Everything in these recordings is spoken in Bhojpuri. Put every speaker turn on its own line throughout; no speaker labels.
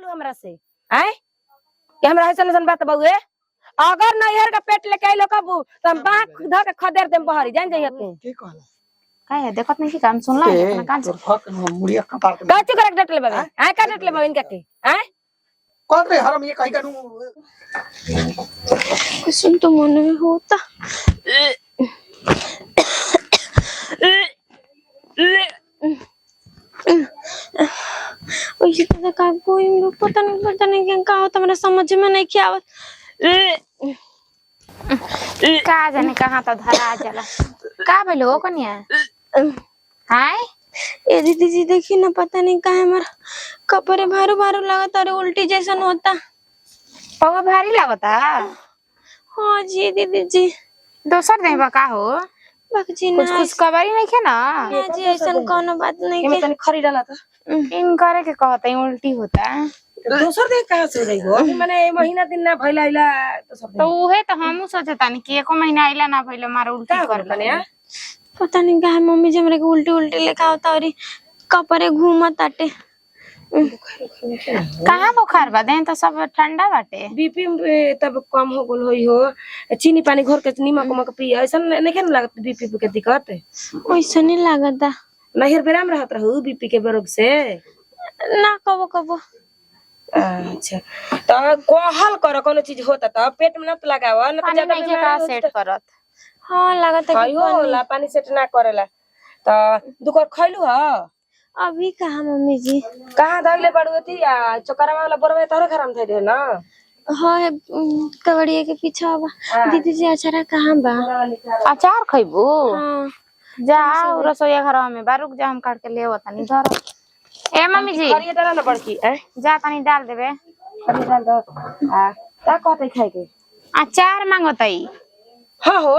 कहलू हमरा से आए कि हमरा ऐसन ऐसन बात बउए अगर नैहर का पेट लेके आइलो कबू त हम बांख ध के खदेर देम बहरी जान जाइए तू
के कहला
काय है देखत नहीं कि काम सुनला है अपना कान से
फक मुड़िया कपार के
काची करक डट ले बाबे आए का डट ले बाबे इनका के आए
कौन रे हरम ये कहीं का
कुछ तो मन में होता वैसे तो का कोई पता नहीं क्या होता मेरा समझ में नहीं क्या
का जाने कहां तो धरा जाला का भेलो कन्या हाय
ए दीदी जी देखी ना पता नहीं का है हमारा कपड़े भारू भारू लगता और उल्टी जैसन होता
पवा भारी लागता
हाँ जी दीदी जी
दोसर नहीं बका हो
बाकी
कुछ कुछ कबारी नहीं खे ना
हाँ जी ऐसा कोनो बात नहीं
एमे तनी खरी डाला था
इन करे के कहते उल्टी होता
दोसर दिन कहां से रही हो माने महीना दिन ना भइला आइला तो सब
तो उहे तो हमहू सोचता नहीं कि एको महीना आइला ना भइलो मार उल्टी कर
कन्या
पता नहीं का है मम्मी जी मेरे को उल्टी उल्टी लेखा होता और कपड़े घूमत आटे
कहां बुखार बा देन तो सब ठंडा बाटे
बीपी तब कम हो गल होई हो चीनी पानी घोर के नीमक उमक पी ऐसा नहीं के लागत बीपी के दिक्कत
वैसा नहीं लागता
नहर बेराम रहत रहू बीपी के रोग से
ना कबो कबो
अच्छा तो कहल कर कोनो चीज होता त पेट में न लगाव न त ज्यादा
नहीं का सेट करत
हाँ लागता कि
होला पानी सेट ना करेला त दुकर खइलू ह
अभी कहा मम्मी जी
कहां धइले बड़ुती आ चोकरावा वाला बरवे तोरे घरम धइ रहे ना
हाँ कवड़िया के पीछे बा दीदी जी अचारा कहाँ बा
अचार खइबू
हाँ
जा रसोईया घर में बारुक जा हम काट के ले आवत नहीं धर ए मम्मी जी
खरिया डाला ना बड़की
जा तनी डाल देबे
खरिया डाल दो आ का कहते खाए के
अचार मांगतई
हां हो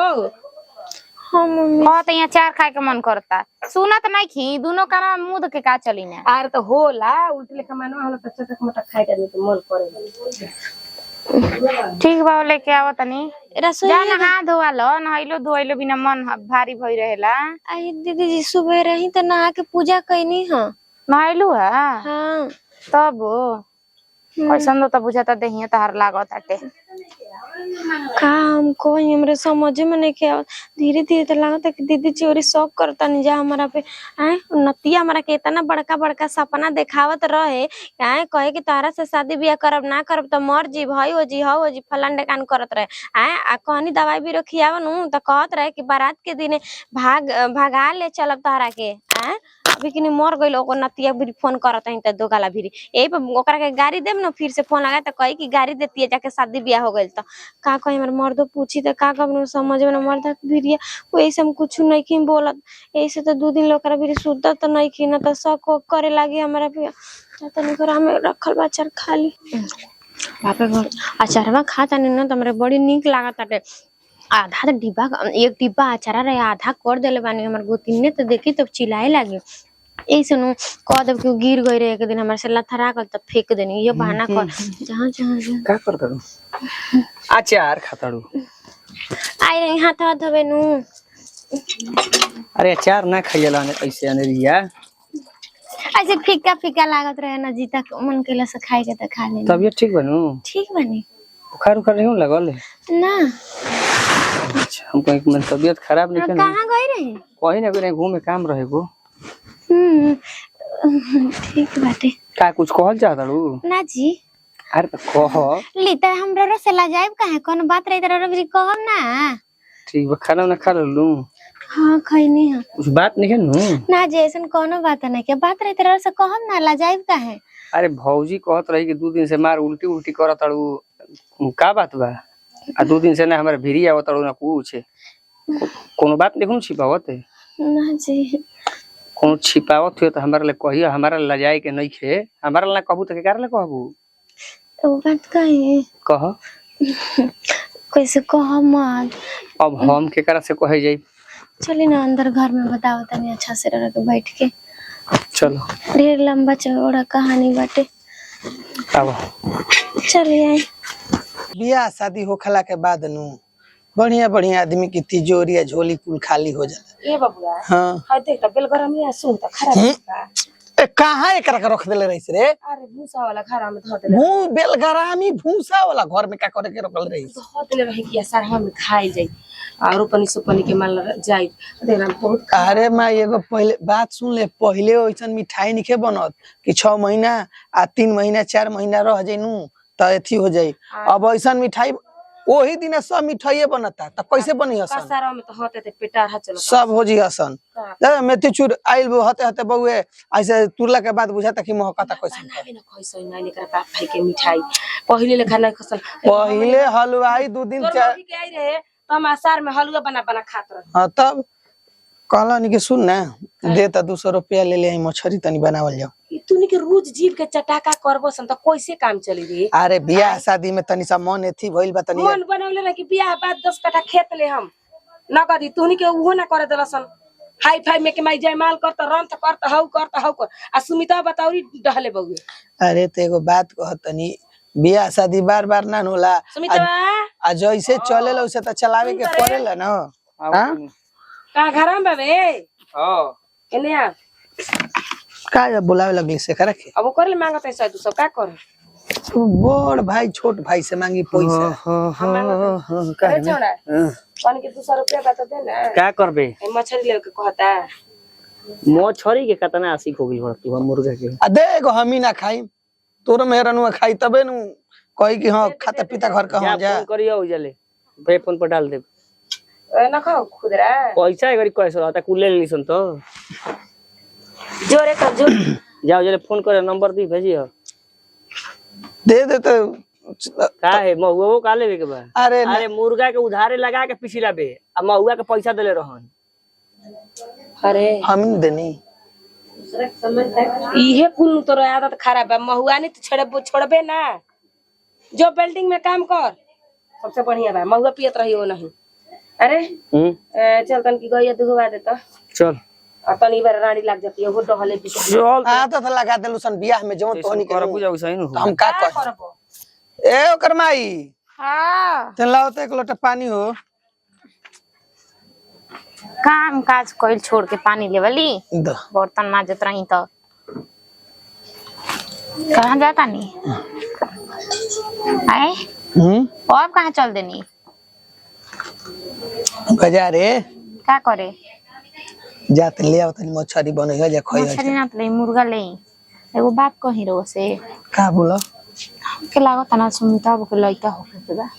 हाँ मम्मी
कहते यहाँ अचार खाए के मन करता सुनत नहीं खी दोनों काना मुंह के का चली ना
आर तो होला उल्टी लेके मानो होला त चटक मटक खाए के तो मन करे
ठीक बा लेके आवत तनी
रसोई
जा नहा धोवा लो नहाइलो धोइलो बिना मन भारी भई रहेला
आई दीदी जी सुबह रही तो नहा के पूजा कैनी हाँ
नहाइलू है
हाँ
तब कैसन तो बुझाता देहिया तहार लागत आटे
का हम कोई हमरे समझ में नहीं क्या धीरे धीरे तो लगता कि दीदी जी और शौक करता नहीं जा हमारा पे आए नतिया हमारा के इतना बड़का बड़का सपना दिखावत रहे आए कहे कि तारा से शादी ब्याह करब ना करब तो मर जी भाई हो जी फलान ढेकान करत रहे आए आ कहनी दवाई भी रखियावन तो कहत रहे कि बारात के दिन भागा ले चलब तारा के आए अभी कि मर गई ओकर नतिया भी फोन करत है तो दो गाला भी यही पे ओकरा के गाड़ी देब ना फिर से फोन लगा तो कही कि गाड़ी देती है जाके शादी ब्याह हो गई तो का कही हमारे मर्दो पूछी तो का कब समझ में मर्द भी वैसे हम कुछ नहीं की बोलत ऐसे तो 2 दिन लोग भी सुधर तो नहीं की ना तो शक करे लगी हमारा भी तो नहीं में रखल बाचार खाली बापे घर अचारवा खाता नहीं ना तो हमारे बड़ी निक लागत आधा डिब्बा एक डिब्बा अचारा रहे आधा कर दिले बानी हमारे गोतिन ने तो देखी तो चिल्लाए लगे ऐसे नु कह दब कि गिर गई रहे एक दिन हमारे से लथरा कर तब फेंक देनी ये बहाना कर जहां जहां
का करता अचार खाताड़ू
आई रही हाथ हाथ धोबे नु
अरे अचार ना खाइला ऐसे अनेरिया
ऐसे फीका फीका लागत रहे ना जीता मन केला से खाए के त खा ले
तबियत ठीक बनू
ठीक बनी
बुखार उखार नहीं लगल
ना
अच्छा हमको एक मन तबियत खराब नहीं करनी
कहां गई रही
कहीं ना कहीं घूमे काम रहे को
ठीक बाटे
का कुछ कहल चाहता रू
ना जी
अरे तो कह
लीता हमरा रो से ला जाए काहे कोन बात रही तरह भी कहम ना
ठीक बा खाना ना खा लू
हां खैनी है
कुछ बात नहीं है नु
ना जैसन कोनो बात नहीं के बात रही तरह से कहम ना ला जाए काहे
अरे भौजी कहत रही कि 2 दिन से मार उल्टी उल्टी करत अड़ू का बात बा आ 2 दिन से ना हमारे भिरी आवत अड़ू ना कुछ कोनो बात देखू छिपावत
ना जी
कोनो छिपावत हो तो हमारे लिए कहियो हमारा ला जाए के नहीं खे हमारा ला कहबू तो के कारण कहबू
तो बात कहे
कह
कैसे कह मत
अब हम के करा से कहे जाई
चली ना अंदर घर में बताओ तनी अच्छा से रह के बैठ के
चलो
ढेर लंबा चौड़ा कहानी बाटे
आओ
चलिए
बियाह शादी होखला के बाद नु बढ़िया बढ़िया आदमी की तिजोरी या झोली कुल खाली हो जाला
ए बबुआ
हाँ
हाय देख त बेलगरम या सुन त खराब बा
कहाँ एकरा के रख देले रहिस रे?
अरे भूसा वाला घर में धो देले
भू बेलगरामी भूसा वाला घर में का करे के रखल रहिस?
धो देले रहे कि सारा हम खाई जाई और पनी सुपनी के माल जाई देना बहुत
अरे माँ एगो पहले बात सुन ले, पहले वैसन मिठाई निखे बनत कि 6 महीना आ 3 महीना 4 महीना रह जाइनू त एथी हो जाई। अब ऐसन मिठाई वही दिन सब मिठाई बनता त कैसे बनी हसन?
सारा में तो होते थे पेटार चलो
सब हो जी हसन। मेथी चूर आइल हते हते बउए ऐसे तुरला के बाद बुझाता कि महकता कैसे।
बनावे न खइसै नै निकर बाप भाई के मिठाई पहिले ले खाना खसल
पहले हलवाई 2 दिन
तोर मम्मी के आई रहे तो हम आसार में हलवा बना बना खात रहे।
हाँ तब कहला कि सुन ना दे त 200 रुपया ले ले मछरी तनी बनावल जाओ।
तूनी के रोज जीव के चटाका करबो सन त कैसे काम चली रे?
अरे बियाह शादी में तनी सा मन एथी भइल बा तनी
मन बनवले रहे कि बियाह बाद 10 कट्ठा खेत ले हम नगदी तूनी के उहो ना करे देलसन। हाई फाई में के माई जयमाल कर त रंत कर त हौ कर आ सुमिता बताउरी डहले बउए।
अरे ते एगो बात कहतनी बियाह शादी बार-बार ना होला।
सुमिता
आ जैसे चलेला वैसे त चलावे के पड़ेला ना। हां
का घर में बाबे?
हां
एने आ
का या बुलावे लगली से करे के?
अब करे मांगत है शायद तू सब का कर
बड़ भाई छोट भाई से मांगी पैसा।
हां करे छोड़ा पानी के 200 रुपया बता दे ना।
का करबे?
मछली ले के कहता
मछरी के कतना आशिक हो गइल तू हम मुर्गा के।
आ देखो हम ही ना खाई तोर मेहरनुआ खाई तबे नु कही कि हां खाता पीता घर का हो जा।
फोन करियो उजले पे फोन पर डाल दे
ना खाओ खुदरा
पैसा एकरी कैसे रहता कुले लिसन तो
जोरे कर जो
जाओ जले फोन करे नंबर दी भेजियो
दे तो
का है महुआ का लेवे के बा?
अरे
मुर्गा के उधारे लगा के पिछला बे आ महुआ के पैसा देले रहन।
अरे
हम नहीं देनी
इहे कुल तोर आदत खराब है। महुआ नहीं तो छोड़बे ना जो बिल्डिंग में काम कर सबसे बढ़िया बा। महुआ पियत रही हो नहीं। अरे चल तन की गइया दुहवा दे तो
चल
तनी बार रानी लाग जाती है वो डहले
चल
आदत लगा देलु सन बियाह में जो तोनी के
करबू जाऊ सही न
हम का कर
करबो।
ए ओकर माई
हाँ
ते लाओ तो 1 लोटा पानी हो।
काम काज कोइल छोड़ के पानी लेवली
द
बर्तन माजत रही तो कहाँ जाता नहीं आए अब कहाँ चल देनी
बाजार रे
क्या करे?
जात ले आओ तनी मछरी बनै है जा खइ
मछली ना ले मुर्गा ले एगो बात कही रो से
का बोलो
के लागत ना सुमिता अब के लइका होके के बा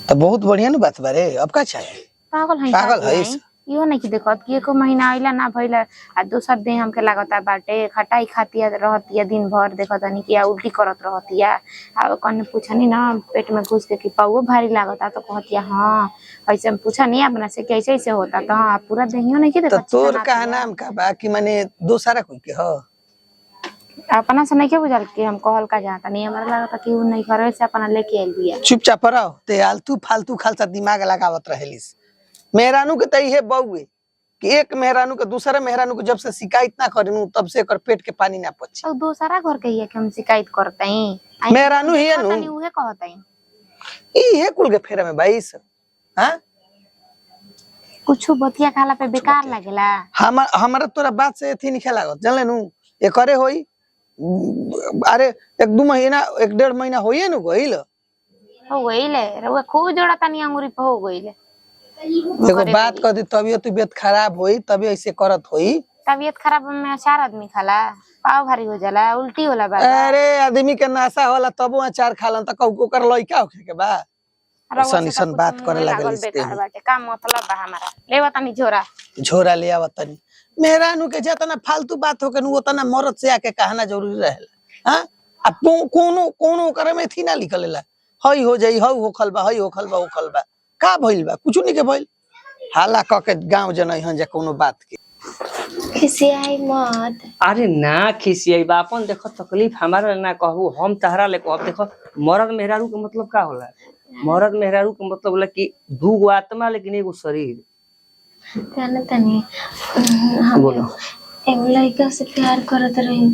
तो बहुत बढ़िया न बात बारे अब का चाहिए?
पागल है इहो नहीं कि देखत कि एको महीना आइला ना भइला आ दोसर दिन हमके लागता बाटे खटाई खातिया रहतिया दिन भर देखत नहीं कि उल्टी करत रहतिया आ कने पूछनी ना पेट में घुस के कि पाऊ भारी लागता तो कहतिया हां ऐसे हम पूछनी अपना से कैसे ऐसे होता तो हां पूरा देहियो नहीं कि
तो
देखत
तोर का नाम का बा कि माने दोसरा कोई के हो?
अपना से नहीं के बुझल कि हम कहल का जाता नहीं हमरा लागता कि उ नहीं करे से अपना लेके आइल बिया।
चुपचाप रहो ते आलतू फालतू खालसा दिमाग लगावत रहेलिस। मेहरानू के तई है बउए कि एक मेहरानू के दूसरे मेहरानू को जब से शिकायत ना करिनू तब से एकर पेट के पानी ना पची।
और दूसरा घर के कि हम शिकायत करतई
मेहरानू ही है नु
तनी उहे कहतई
ई है कुल के फेरा में 22 हां
कुछ बतिया खाला पे बेकार लागेला।
हमरा तोरा बात से एथी नहीं लागत जानले नु ए करे होई। अरे 1-2 महीना 1-1.5 महीना होइए नु गइल
हो गइले रे खूब जोड़ा तनी अंगूरी पे हो गइले।
एगो बात कह दी तबियत खराब होई तभी ऐसे करत होई।
तबियत खराब में 4 आदमी खाला पाव भारी हो जाला उल्टी होला बा।
अरे आदमी के नशा होला तबो अचार खालन त कहू कर लइका होखे के बा। सन बात करे लागल
बेकार बाटे का मतलब बा हमारा लेवा तनी झोरा
ले आवत तनी मेहरानू के जतना फालतू बात होके नु ओतना मरद से आके कहना जरूरी रहेला। हां अब कोनो करे में थी ना लिखलेला हई हो जाई हौ होखल बा हई होखल बा का भइल बा कुछ नहीं के भइल हाला क के गांव जनई हन जे कोनो बात के
खिसियाई मत।
अरे ना खिसियाई बा अपन देखो तकलीफ हमारा ना कहू हम तहरा ले कहब। देखो मर्द मेहरारू के मतलब का होला? मर्द मेहरारू के मतलब होला कि 2 आत्मा लेकिन एगो शरीर।
जाने तनी
बोलो
एक लड़का से प्यार करत रही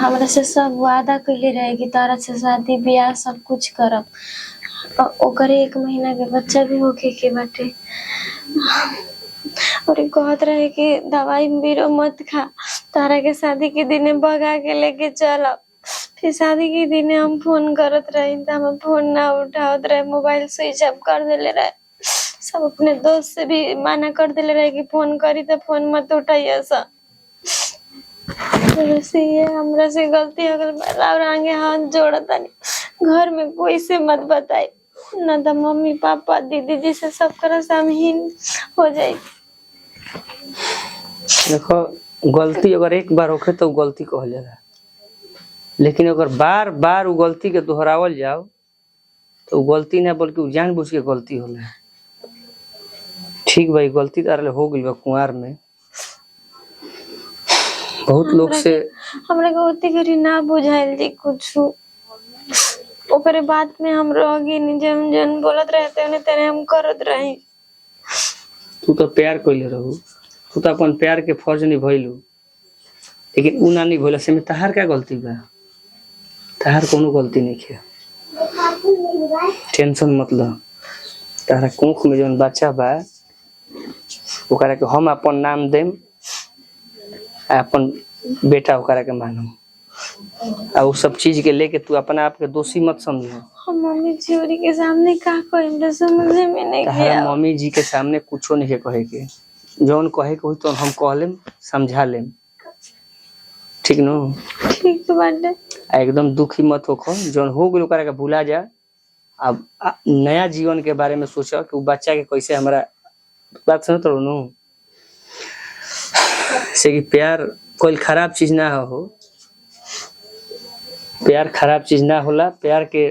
हमरा से सब वादा कइले रहे कि तारा से शादी ब्याह सब कुछ करब। ओकरे 1 महीना के बच्चा भी होके के बाटे और कहत रहे कि दवाई बीरो मत खा तारा के शादी के दिन भगा के लेके चलो, फिर शादी के दिन हम फोन करत रही तो हम फोन ना उठावत रहे, मोबाइल स्विच ऑफ कर देले रहे। सब अपने दोस्त से भी मना कर देले रहे कि फोन करी तो फोन मत उठाइए सा। वैसे ये हमरा से गलती हो गई और आगे हाथ जोड़ता नहीं, घर में कोई से मत बताई ना, तो मम्मी पापा दीदी जी से सब कर सामहीन हो जाए।
देखो गलती अगर एक बार होखे तो गलती कहल जाला, लेकिन अगर बार बार वो गलती के दोहरावल जाओ तो गलती ना बल्कि वो जानबूझ के गलती होला। ठीक भाई गलती तारे हो गई बा कुंवार में, बहुत लोग से
हमरा के ओते घरी ना बुझाइल जी कुछ, ओकरे बात में हम रह गई नहीं, जन जन बोलत रहते ने तेरे हम करत रही।
तू तो प्यार कइले रहू, तू तो अपन प्यार के फर्ज निभैलू, लेकिन उ ना निभैला से में तहार क्या गलती बा? तहार कोनो गलती नहीं है, टेंशन मत ल। तारा कोख में जौन बच्चा बा ओकरा के हम अपन नाम देम, अपन बेटा ओकरा के मानम, आ वो सब चीज के लेके तू अपना आप के दोषी मत समझो।
हम मम्मी जी के सामने का कहे हमरा समझ में नहीं
तारा
गया।
मम्मी जी के सामने कुछो नहीं कहे के, जौन कहे के होई तो हम कह लेम, समझा लेम, ठीक नो?
ठीक बाटे।
एकदम दुखी मत होखो, जौन हो गइल ओकरा के भुला जा। अब नया जीवन के बारे में सोचो कि वो बच्चा के कैसे हमरा बात सुनत रहो नो, से कि प्यार कोई खराब चीज ना हो, प्यार खराब चीज ना होला, प्यार के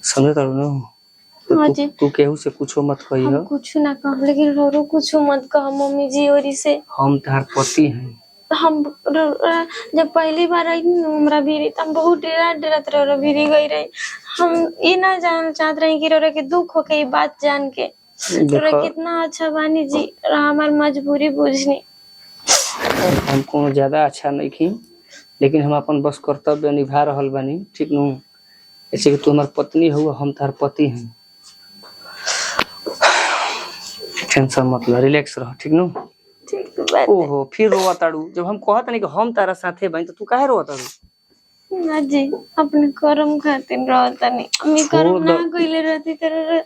समझत रहो नो।
हाँ
तो
जी।
तू केहू से कुछो मत कही
हम
हो,
कुछ ना कह, लेकिन रो कुछ मत कह मम्मी जी ओरी से।
हम तार पति हैं।
हम जब पहली बार आई न हमरा भीरी त हम बहुत डरत रह भीरी गई रही। हम ये ना जान चाहत रही कि रो के दुख हो के ये बात जान के रो कितना अच्छा बानी जी, हमार मजबूरी बुझनी।
हम कोनो ज्यादा अच्छा नहीं की, लेकिन हम अपन बस कर्तव्य निभा रहल बानी, ठीक नु? ऐसे कि तू हमार पत्नी हो, हम तार पति हैं। टेंशन मत ल, रिलैक्स रह, ठीक नु?
ठीक बात।
ओहो फिर रोवा ताड़ू, जब हम कहत नहीं कि हम तारा साथे बानी तो तू काहे रोवा ताड़ू?
ना जी अपने कर्म खातिर रहता नहीं, अम्मी कर्म ना कइले रहती तर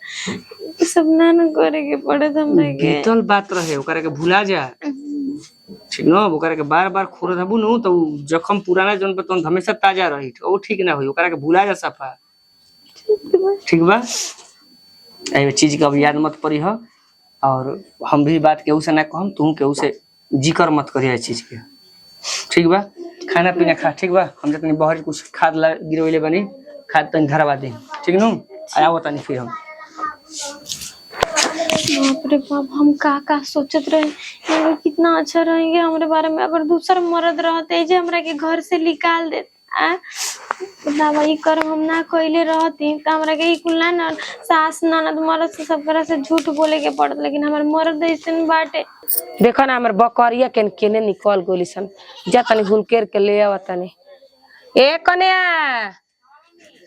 सब ना करे के पड़त हमरा के।
बीतल बात रहे, ओकरा के भुला जा, ठीक न? ओकरा के बार बार खोर दबू नु तो जखम पुराना जन पे तो हमेशा ताजा रही, ओ ठीक ना होई, ओकरा के भुला जा सफा, ठीक बा? ए चीज का अब याद मत पड़ी हो, और हम भी बात केहू से ना कहम, तू केहू से जिक्र मत करिए इस चीज के, ठीक बा? खाना पीना खा, ठीक बा? हम जतनी बाहर कुछ खाद ला गिरवले बनी, खाद तनी धरवा दे, ठीक नु? आया तनी फिर हम।
बाप रे बाप, हम का सोचत रहे ये कितना अच्छा रहेंगे हमारे बारे में, अगर दूसरा मर्द रहते जे हमरा के घर से निकाल दे बतावा, ई कर्म हम ना कइले रहती त हमरा के ई कुल ना सास ननद मर्द से सब तरह से झूठ बोले के पड़त, लेकिन हमार मर्द ऐसन बाटे।
देखो ना हमर बकरिया केने निकल गोली सन, जा तनी हुलकेर के ले आवा तनी। ए कन्या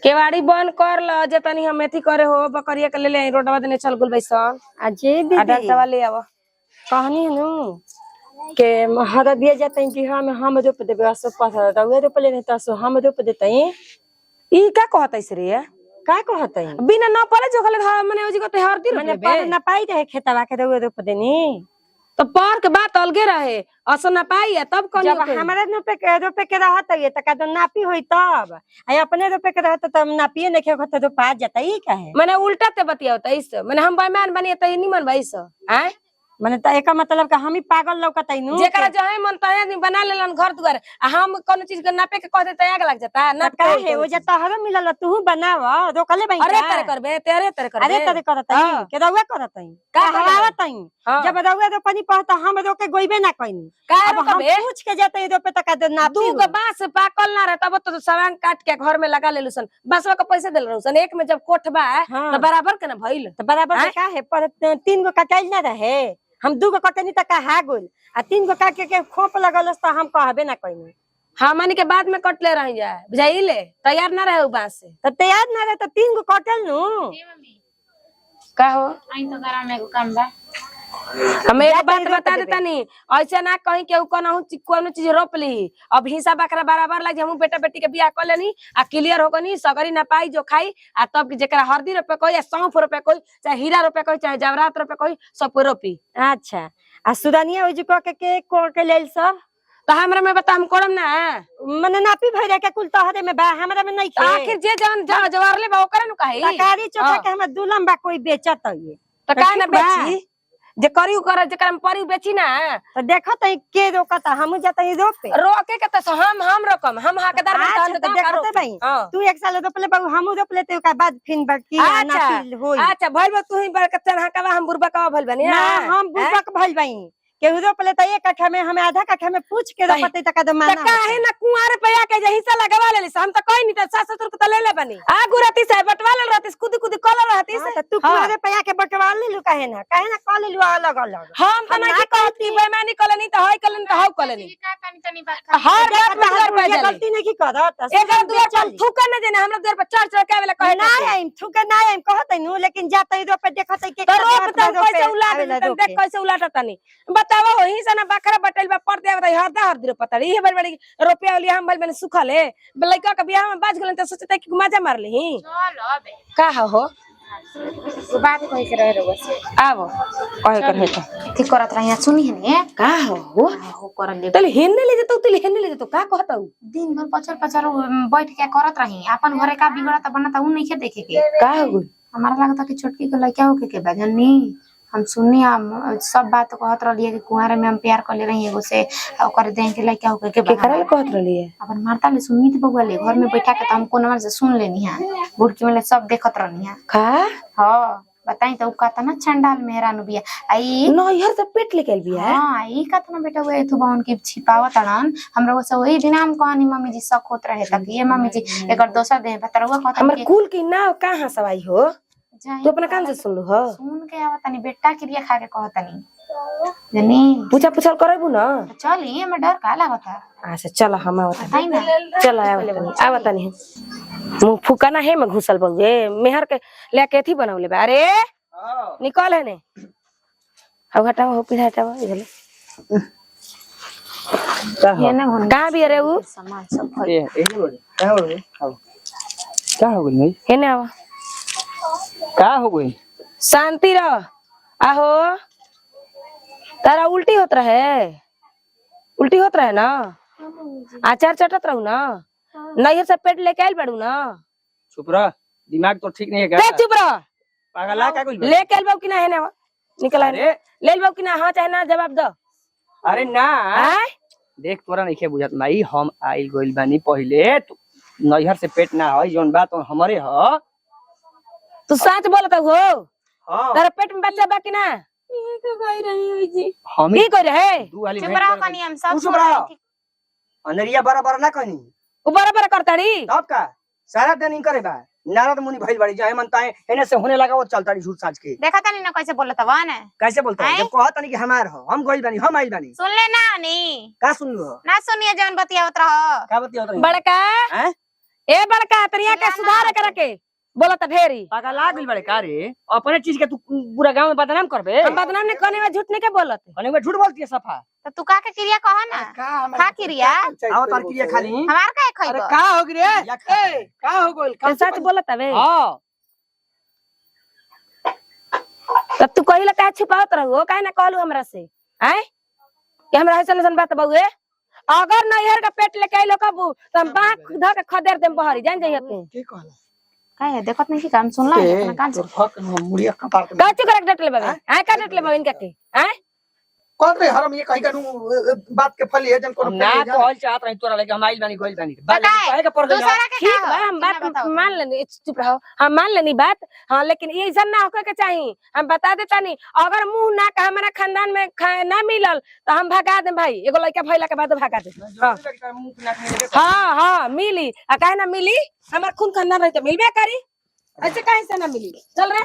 केवाड़ी बंद कर ल, जे तनी हम एथी करे हो, बकरिया के ले ले रोडवा देने चल गोल बैसन।
अजय
आ
दीदी
डंडवा ले आवा।
कहनी है नु के हदा दिया जाता है कि हम रोप देबे, असो पास दउए रोप लेने त असो हम रोप देतई।
ई का कहतै से रे?
का कहतई
बिना न पले जो खले माने ओजी कहते हरदी
माने
रोपे
पर ना पाई रहे खेतवा के दउए रोप देनी,
तो पर के बात अलगे रहे, असो ना पाई है तब कौन
जब हमारे रोपे के रहत है त का तो नापी होई, तब आ अपने रोपे के रहत तब नापिए नहीं के खत रोपा जाता ई काहे?
माने उल्टा ते बतियाओ तइस, माने हम बेईमान बनिए त निमन भइस हैं?
माने त एका मतलब का हम ही पागल लौकतई नु
जेकरा जो है मन तहे आदमी बना लेलन घर दुआर, आ हम कोनो चीज के नापे के कह दे त आग लग जाता ना।
काहे ओ जे तहरो मिलल तू बनाव रोकले बई।
अरे तेरे करबे, तेरे करबे,
अरे तरे करतई के रउआ करतई
का
का हवावतई,
हाँ।
जब रउआ रोपनी पड़ता हम रोके गोइबे ना कइनी,
का
अब हम
रोकबे?
पूछ के जाते रोपे त का नापी
दू गो बांस पाकल ना रहे तब तो सवांग काट के घर में लगा लेलु सन, बांसवा के पैसे देल रहू सन, एक में जब कोठबा
हाँ।
त बराबर के ना भइल।
तो बराबर से का है, पर 3 गो कटाइल ना रहे, हम 2 गो कटनी त कहा गोल आ 3 गो काट के खोप लगलस त हम कहबे ना कइनी।
हमनी के बाद में कटले रह जाए, बुझाइले तैयार ना रहे उ बांस से।
त तैयार ना रहे त 3 गो कटल नु
का हो
आई तो करा में काम बा।
हम एक
जा
बात
तनी रोप
बता
देबे।
देता नहीं, ऐसे ना कहीं के कोनो चीज रोप ली। अब हिस्सा बकरा बराबर लग हम बेटा बेटी के बियाह कर लेनी आ क्लियर हो गनी, सगरी ना पाई जो खाई आ तब जेकरा हरदी रोपे कोई या सौंफ रोपे कोई, चाहे हीरा रोपे कोई, चाहे जवरात रोपे कोई, सब कोई रोपी।
अच्छा आ सुदानिया ओइ जो के लेल सब
तो हमरा में बता हम करम ना।
मने नापी भइरा के कुल तोहरे में बा, हमरा में नहीं
तो
के।
आखिर जे जवन जवारले बा ओकरे नु कही।
तरकारी चोखा
हाँ।
के हमरा दुलम बा कोई बेचत है।
तो काहे ना
ठीक बा।
बेची, जे करी उ कर, जेकरा में परी उ बेची ना।
तो देखो त के रोकता, हम जाता ही रोपे।
रोके के तो हम रोकम, हम हकदार
अच्छा,
बनता
तो देखते भाई
हां।
तू एक साल रोपले बाबू, हमू रोपले ते ओका बाद फिन बाकी
अच्छा
नापी होई।
अच्छा भइल बा, तू ही बड़का चढ़ाकवा हम बुरबा का भइल बनी
ना हम बुझक भइल बाई केहू रोपले त एक कट्ठा में हमें आधा कट्ठा में पूछ के
सही।
रोपते त कदम
त
माना
काहे ना कुंवारे पे आके जे हिस्सा लगवा लेली, हम त कोई नहीं त सास ससुर के त ले ले बनी। आ गुरती से बटवा ले रहती, खुद खुद कल रहती से।
तू कुआरे पे आके बटवा ले लू काहे ना कॉल ले लू अलग अलग।
हम त नहीं कहती बेईमानी कलनी त हई कलनी त हौ कलनी। हर बात में घर पे जाली
गलती नहीं की करत
एक दुआर पर थूका न देना, हमरा दुआर पर चढ़ चढ़ के आवेला कहे
ना आइम थुके ना आइम कहत नु, लेकिन जाते रोपे देखत के
तो रोप त कैसे उलाट देख कैसे उलाट तनी बतावा। वही से ना बकरा बटल बा पड़ देव रही हरदा हरदी रो पता ये बड़ी बड़ी रुपया वाली हम भल सुखल है लइका के बियाह में बाज गेलन त सोचते कि मजा मार ली
चल अबे
का हो
बात कह के रहे रहो से
आबो कहे कर है तो
ठीक करत रही सुनी है ने
का हो
कर ले
तले हेने ले जतो तले हेने ले जतो का कहता हूं
दिन भर पचर पचर बैठ के करत रही अपन घरे का बिगड़त बनता उ नहीं के देखे के
का हो
हमारा लगता कि छोटकी के लड़का होके के बजनी हम सुननी हम सब बात कहत रहिए कि कुंवारे में हम प्यार कर ले रही एगो से ओकर दें के लड़का होके के
करल कहत रहली है
अपन मारता ले सुनी त बगुआ ले घर में बैठा के त हम कोन से सुन लेनी है बुढ़की में सब देखत रहनी है
का
हां बताई तो कहता ना चंडाल मेहरानु बिया आई
नैहर से पेट लेके बिया
हां आई कहता ना बेटा वो तू बाउन की छिपावत अड़न हमरा वो सब वही दिन हम कहनी मम्मी जी शक होत रहे तक ये मम्मी जी एकर दोसर दे बतरवा कहता
हमर कुल की नाव कहां सवाई हो
जाई
तू अपना कान से सुन लो हो
सुन के आवतनी बेटा क्रिया खा के कहतनी जनी
पूछा पूछल करबू ना
चली हमें डर का लागता
अच्छा चल हम आवत
बताई ना
चल आवत नहीं मुंह फुकाना है में घुसल बउए मेहर के लेके थी बनौले बा अरे निकल है ने अब हटाओ हो पिछा हटाओ इधर
ये ना होन
कहां भी अरे वो
सामान सब
ए का हो गई का हो गई भाई
है ना
का हो गई
शांति रह आहो तारा उल्टी होत रहे ना आचार चटत रहू ना नैहर से पेट लेके आइल बाड़ू ना
चुप रह दिमाग तो ठीक नहीं है
ते
क्या
चुप रह
पागल का कुछ
लेके आइल बाऊ कि ना है ना निकल आइल
अरे
ले बाऊ कि ना हां चाहे ना जवाब दो
अरे ना
हैं
देख तोरा नहीं बुझात माई हम आइल गइल बानी पहिले तू नैहर से पेट ना है जोन बात हमरे ह
तू सच बोलत हो
हां
तारा पेट में बच्चा बा कि ना
ये तो गई रही हुई जी
हम
की कर रहे
दू वाली
चुप रहो कनी हम सब
चुप
सुन
रहो।
रहे
अंदरिया बराबर ना कहनी
उ बराबर करताड़ी
तब का सारा दिन नहीं करे बा नारद मुनि भइल बाड़ी जाए मनता है एने से होने लगा वो चलता झूठ साज के
देखा तनी ना कैसे बोलत बा ना
कैसे बोलता है
आए?
जब कहता नहीं कि हमार हो हम गइल बानी हम आइल बानी
सुन ले ना नी
का सुन लो
ना सुनिए जवन बतियावत रहो
का बतिया होता
बड़का
हैं
ए बड़का तरिया के सुधार करके बोलत ढेरी
पागल लाग गइल बाड़े का रे अपने चीज के तू पूरा गांव में बदनाम करबे
हम बदनाम नहीं करने में झूठ नहीं के बोलत
अने में झूठ बोलती है सफा
तो तू का के क्रिया कह ना खा क्रिया
आओ तार क्रिया खाली
हमार का खइबो
का हो गई रे
या खा
ए का हो गइल
ते सच बोलत हवे
हां
तब तू कहिला काहे छुपावत रहू काहे ना कहलू हमरा से हैं कि हमरा ऐसन ऐसन बात बउए अगर नैहर का पेट लेके आइलो कबू त हम बांख ध के खदेर देम बहरी जान जइया तू
के कहला
का है देखत नहीं कि काम सुन ला अपना कान से
हक मुड़िया कपार के
का चु करक डट ले बाबे हैं का डट ले बाबे इनका के हैं
कौन रे हरम ये कहीं का बात के फली है जन को
हम ना कहल चाहत रही तोरा लगे हम आइल बानी गइल बानी बात
बताए,
कहे के पड़ गइल
दूसरा के
ठीक
का
बा
हो?
हम
बिना
बात
बताओ तो।
मान लेनी चुप रहो हम मान लेनी बात हाँ लेकिन ये ऐसा ना होके के चाहिए हम बता देता नहीं अगर मुंह ना का हमारा खानदान में ना मिलल तो हम भगा दे भाई एगो लड़का भइला के बाद भगा दे हाँ हाँ मिली आ काहे ना मिली हमार खून खानदान रही तो मिलबे करी ऐसे काहे से ना मिली चल रे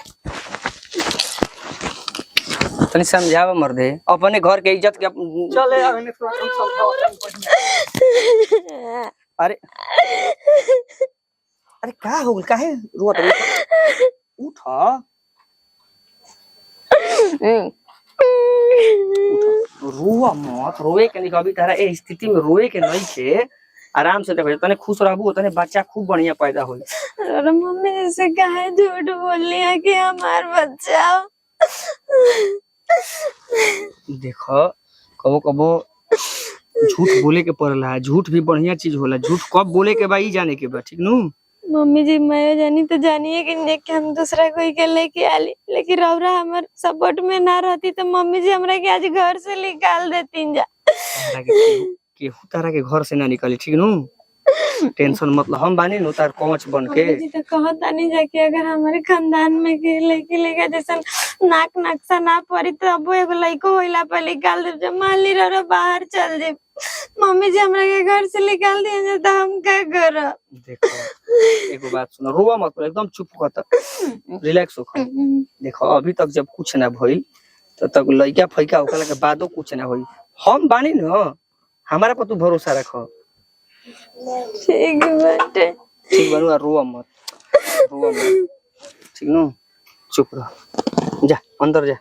तनी समझाव मर्दे अपने घर के इज्जत के
चले आ इन्हें थोड़ा हम समझाओ
अरे अरे का हो गइल काहे रोत उठ रोआ मत, रोए के नहीं अभी तारा ए स्थिति में रोए के नहीं के आराम से देखो तने खुश रहबू तने बच्चा खूब बढ़िया पैदा होई।
और मम्मी जैसे काहे झूठ बोली है कि हमार बच्चा
देखो कबो कबो झूठ बोले के पड़ला, झूठ भी बढ़िया चीज होला, झूठ कब बोले के बा ई जाने के बा, ठीक नु।
मम्मी जी मैं जानी तो जानिए कि देख के हम दूसरा कोई के लेके आली, लेकिन रौरा हमार सपोर्ट में ना रहती तो मम्मी जी हमरा के आज घर से निकाल देती जा।
केहू तारा के घर से ना निकली, ठीक नु। टेंशन मतलब हम बानी नु तार कवच बन के।
मम्मी जी तो कहता नहीं जाके अगर हमारे खानदान में के लेके लेगा जैसा नाक नक्शा ना पड़ी तो अब एगो लइको होइला पर निकाल दे, जब मान ली रौरा बाहर चल जाए मम्मी जी हमरा के घर से निकाल दिए तो हम क्या करब।
देखो एगो बात सुनो, रोवा मत, एकदम चुप कर, रिलैक्स हो। देखो अभी तक जब कुछ ना भइल तब तक लइका फइका ओकरा के बादो कुछ ना होई। हम बानी न, हमारा पर तू भरोसा रख।
ठीक बाटे,
ठीक बनू, रोवा मत, रोवा मत, ठीक नु। चुप रह, जा अंदर जा।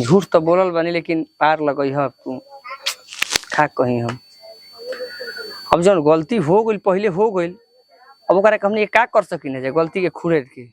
झूठ तो बोलल बानी लेकिन पार लगई है तू, का कहीं हम। अब जब गलती हो गई पहले हो गई, अब ओकरा के हमने का कर सकी ना, गलती के खुरेद के